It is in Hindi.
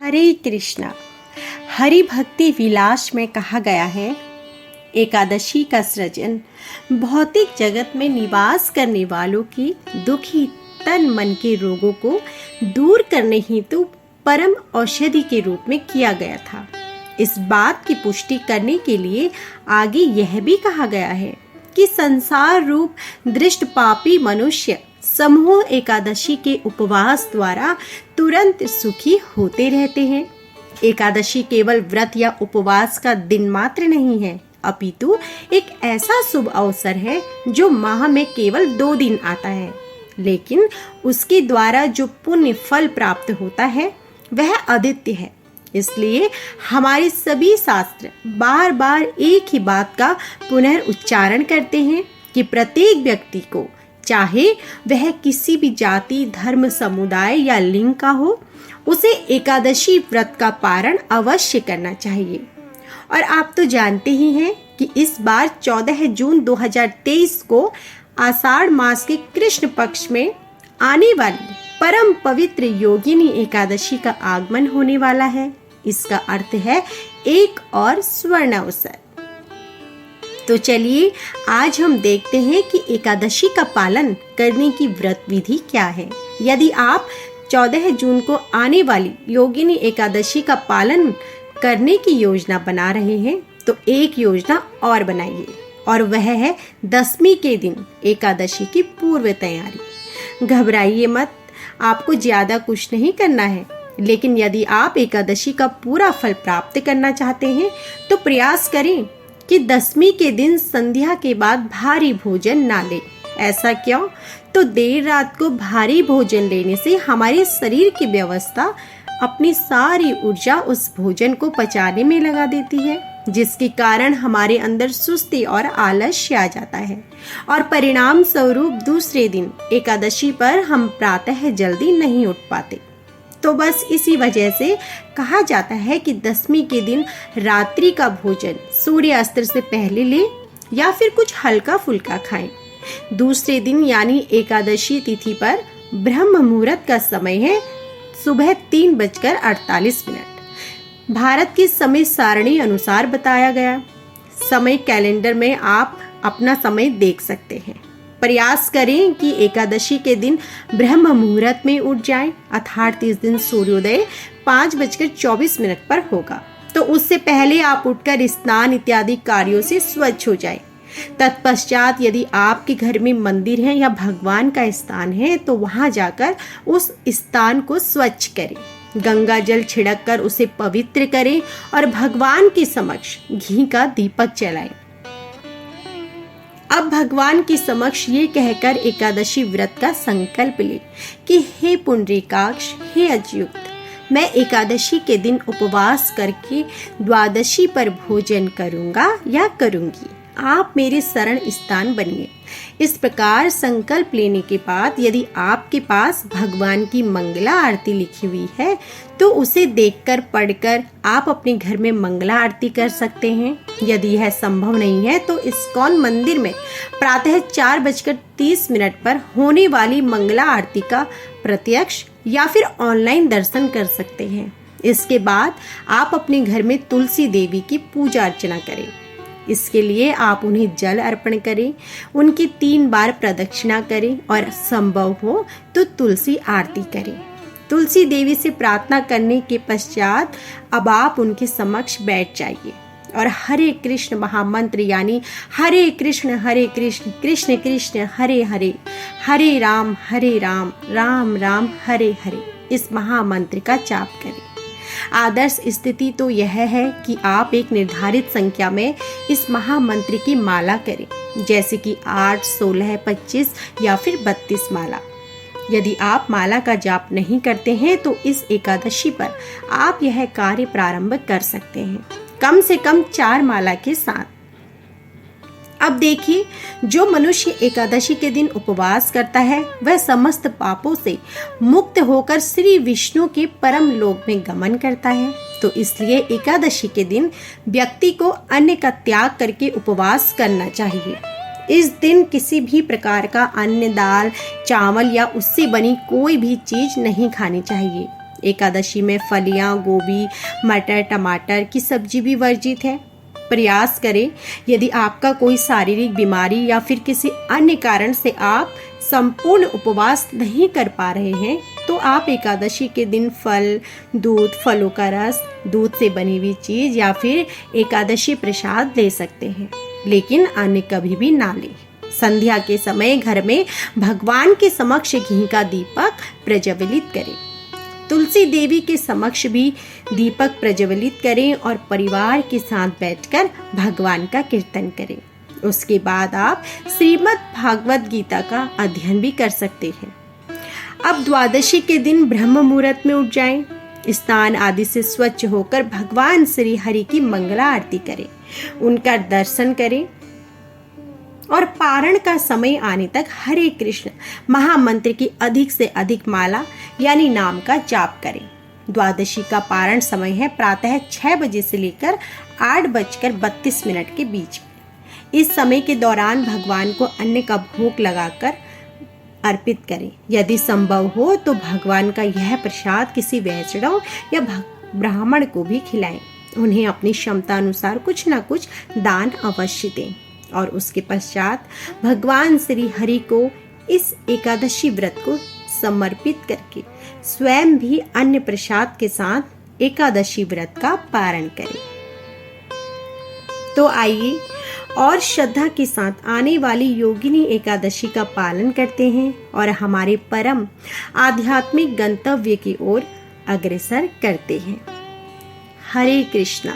हरे कृष्णा। हरि भक्ति विलास में कहा गया है, एकादशी का सृजन भौतिक जगत में निवास करने वालों की दुखी तन मन के रोगों को दूर करने हेतु परम औषधि के रूप में किया गया था। इस बात की पुष्टि करने के लिए आगे यह भी कहा गया है कि संसार रूप दृष्ट पापी मनुष्य समूह एकादशी के उपवास द्वारा तुरंत सुखी होते रहते हैं। एकादशी केवल व्रत या उपवास का दिन मात्र नहीं है, अपितु एक ऐसा शुभ अवसर है जो माह में केवल 2 दिन आता है, लेकिन उसके द्वारा जो पुण्य फल प्राप्त होता है वह अद्वितीय है। इसलिए हमारे सभी शास्त्र बार बार एक ही बात का पुनरुच्चारण करते हैं कि प्रत्येक व्यक्ति को, चाहे वह किसी भी जाति, धर्म, समुदाय या लिंग का हो, उसे एकादशी व्रत का पारण अवश्य करना चाहिए। और आप तो जानते ही हैं कि इस बार 14 जून 2023 को आषाढ़ मास के कृष्ण पक्ष में आने वाली परम पवित्र योगिनी एकादशी का आगमन होने वाला है। इसका अर्थ है एक और स्वर्ण अवसर। तो चलिए आज हम देखते हैं कि एकादशी का पालन करने की व्रत विधि क्या है। यदि आप 14 जून को आने वाली योगिनी एकादशी का पालन करने की योजना बना रहे हैं तो एक योजना और बनाइए, और वह है 10वीं के दिन एकादशी की पूर्व तैयारी। घबराइए मत, आपको ज्यादा कुछ नहीं करना है, लेकिन यदि आप एकादशी का पूरा फल प्राप्त करना चाहते हैं तो प्रयास करें कि 10वीं के दिन संध्या के बाद भारी भोजन ना लें। ऐसा क्यों? तो देर रात को भारी भोजन लेने से हमारे शरीर की व्यवस्था अपनी सारी ऊर्जा उस भोजन को पचाने में लगा देती है, जिसके कारण हमारे अंदर सुस्ती और आलस्य आ जाता है, और परिणाम स्वरूप दूसरे दिन एकादशी पर हम प्रातः जल्दी नहीं उठ पाते। तो बस इसी वजह से कहा जाता है कि 10वीं के दिन रात्रि का भोजन सूर्यास्त से पहले ले या फिर कुछ हल्का फुल्का खाएं। दूसरे दिन यानी एकादशी तिथि पर ब्रह्म मुहूर्त का समय है सुबह 3:48। भारत की समय सारणी अनुसार बताया गया समय कैलेंडर में आप अपना समय देख सकते हैं। प्रयास करें कि एकादशी के दिन ब्रह्म मुहूर्त में उठ जाएं, अर्थात इस दिन सूर्योदय 5:24 पर होगा। तो उससे पहले आप उठकर स्नान इत्यादि कार्यों से स्वच्छ हो जाएं। तत्पश्चात यदि आपके घर में मंदिर है या भगवान का स्थान है तो वहां जाकर उस स्थान को स्वच्छ करें, गंगा जल छिड़क कर उसे पवित्र करें और भगवान के समक्ष घी का दीपक जलाएं। अब भगवान के समक्ष ये कहकर एकादशी व्रत का संकल्प ले कि हे पुंडरीकाक्ष, हे अच्युत, मैं एकादशी के दिन उपवास करके द्वादशी पर भोजन करूंगा या करूंगी, आप मेरे शरण स्थान बनिए। इस प्रकार संकल्प लेने के बाद यदि आपके पास भगवान की मंगला आरती लिखी हुई है तो उसे देखकर पढ़कर आप अपने घर में मंगला आरती कर सकते हैं। यदि यह संभव नहीं है तो इस्कॉन मंदिर में प्रातः 4:30 पर होने वाली मंगला आरती का प्रत्यक्ष या फिर ऑनलाइन दर्शन कर सकते हैं। इसके बाद आप अपने घर में तुलसी देवी की पूजा अर्चना करें। इसके लिए आप उन्हें जल अर्पण करें, उनकी 3 बार प्रदक्षिणा करें और संभव हो तो तुलसी आरती करें। तुलसी देवी से प्रार्थना करने के पश्चात अब आप उनके समक्ष बैठ जाइए और हरे कृष्ण महामंत्र यानी हरे कृष्ण कृष्ण कृष्ण हरे हरे, हरे राम राम राम हरे हरे, इस महामंत्र का जाप करें। आदर्श स्थिति तो यह है कि आप एक निर्धारित संख्या में इस महामंत्र की माला करें, जैसे कि 8, 16, 25 या फिर 32 माला। यदि आप माला का जाप नहीं करते हैं तो इस एकादशी पर आप यह कार्य प्रारंभ कर सकते हैं, कम से कम 4 माला के साथ। अब देखिए, जो मनुष्य एकादशी के दिन उपवास करता है वह समस्त पापों से मुक्त होकर श्री विष्णु के परम लोक में गमन करता है। तो इसलिए एकादशी के दिन व्यक्ति को अन्न का त्याग करके उपवास करना चाहिए। इस दिन किसी भी प्रकार का अन्न, दाल, चावल या उससे बनी कोई भी चीज नहीं खानी चाहिए। एकादशी में फलियां, गोभी, मटर, टमाटर की सब्जी भी वर्जित है। प्रयास करें, यदि आपका कोई शारीरिक बीमारी या फिर किसी अन्य कारण से आप संपूर्ण उपवास नहीं कर पा रहे हैं, तो आप एकादशी के दिन फल, दूध, फलों का रस, दूध से बनी हुई चीज या फिर एकादशी प्रसाद ले सकते हैं, लेकिन अन्य कभी भी ना लें। संध्या के समय घर में भगवान के समक्ष घी का दीपक प्रज्वलित करें। तुलसी देवी के समक्ष भी दीपक प्रज्वलित करें और परिवार के साथ बैठकर भगवान का कीर्तन करें। उसके बाद आप श्रीमद् भागवत गीता का अध्ययन भी कर सकते हैं। अब द्वादशी के दिन ब्रह्म मुहूर्त में उठ जाएं, स्नान आदि से स्वच्छ होकर भगवान श्री हरि की मंगला आरती करें, उनका दर्शन करें और पारण का समय आने तक हरे कृष्ण महामंत्र की अधिक से अधिक माला यानी नाम का जाप करें। द्वादशी का पारण समय है प्रातः 6 बजे से लेकर 8:32 के बीच। इस समय के दौरान भगवान को अन्न का भोग लगाकर अर्पित करें। यदि संभव हो तो भगवान का यह प्रसाद किसी वैष्णव या ब्राह्मण को भी खिलाएं। उन्हें अपनी क्षमता अनुसार कुछ न कुछ दान अवश्य दें और उसके पश्चात भगवान श्री हरि को इस एकादशी व्रत को समर्पित करके स्वयं भी अन्य प्रसाद के साथ एकादशी व्रत का पारण करें। तो आइए और श्रद्धा के साथ आने वाली योगिनी एकादशी का पालन करते हैं और हमारे परम आध्यात्मिक गंतव्य की ओर अग्रसर करते हैं। हरे कृष्णा।